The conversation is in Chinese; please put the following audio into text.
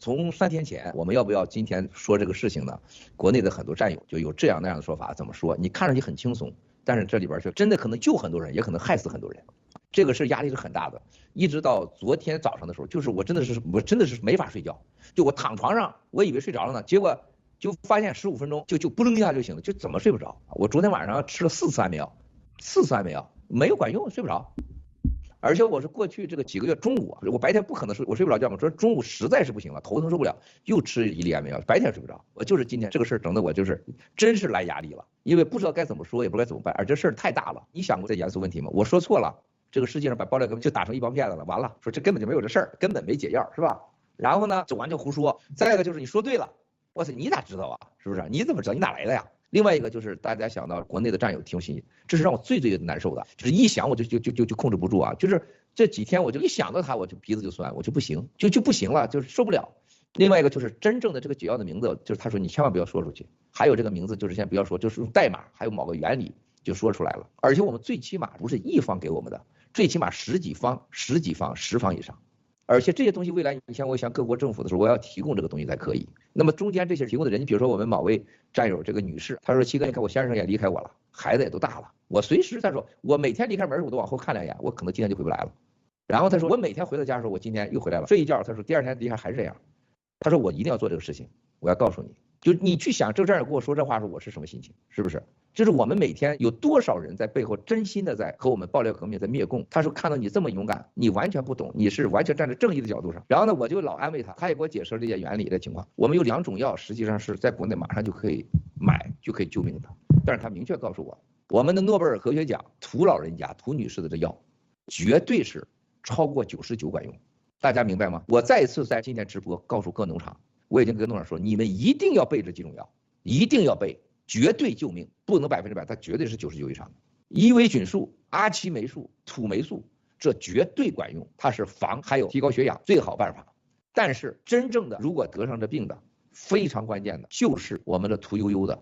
从3天前，我们要不要今天说这个事情呢？国内的很多战友就有这样那样的说法，怎么说？你看上去很轻松，但是这里边是真的可能救很多人，也可能害死很多人。这个是压力是很大的，一直到昨天早上的时候，就是我真的是没法睡觉，就我躺床上，我以为睡着了呢，结果就发现15分钟就扑棱一下就醒了，就怎么睡不着？我昨天晚上吃了4次安眠药，4次安眠药没有管用，睡不着。而且我是过去这个几个月中午，我白天不可能我睡不着觉嘛，说中午实在是不行了，头疼受不了，又吃1粒安眠药，白天睡不着。我就是今天这个事儿整的我就是真是来压力了，因为不知道该怎么说，也不知道该怎么办，而这事儿太大了。你想过这严肃问题吗？我说错了，这个世界上把爆料革命就打成一帮骗子了，完了，说这根本就没有这事儿，根本没解药，是吧？然后呢，走完就胡说。再一个就是你说对了，我操，你咋知道啊？是不是？你怎么知道？你哪来的呀？另外一个就是大家想到国内的战友挺有信心，这是让我最难受的，就是一想我就控制不住啊，就是这几天我就一想到他我就鼻子就酸，我就不行，就不行了，就是受不了。另外一个就是真正的这个解药的名字，就是他说你千万不要说出去，还有这个名字就是先不要说，就是用代码，还有某个原理就说出来了。而且我们最起码不是一方给我们的，最起码10几方、10方以上。而且这些东西未来你像我向各国政府的时候，我要提供这个东西才可以。那么中间这些提供的人，你比如说我们某位战友这个女士，她说7哥，你看我先生也离开我了，孩子也都大了，我随时她说我每天离开门我都往后看2眼，我可能今天就回不来了。然后她说我每天回到家的时候，我今天又回来了，睡一觉，她说第2天离开还是这样。她说我一定要做这个事情，我要告诉你，就你去想这个战友跟我说这话时候我是什么心情，是不是？就是我们每天有多少人在背后真心的在和我们爆料革命在灭共。他说看到你这么勇敢，你完全不懂，你是完全站在正义的角度上。然后呢，我就老安慰他，他也给我解释了这些原理的情况。我们有2种药，实际上是在国内马上就可以买，就可以救命的。但是他明确告诉我，我们的诺贝尔和学奖涂老人家、涂女士的这药，绝对是超过99管用。大家明白吗？我再一次在今天直播告诉各农场，我已经跟农场说，你们一定要备这几种药，一定要备。绝对救命，不能100%，它绝对是99以上的。伊维菌素、阿奇霉素、土霉素，这绝对管用，它是防还有提高血氧最好办法。但是真正的如果得上这病的，非常关键的就是我们的屠呦呦的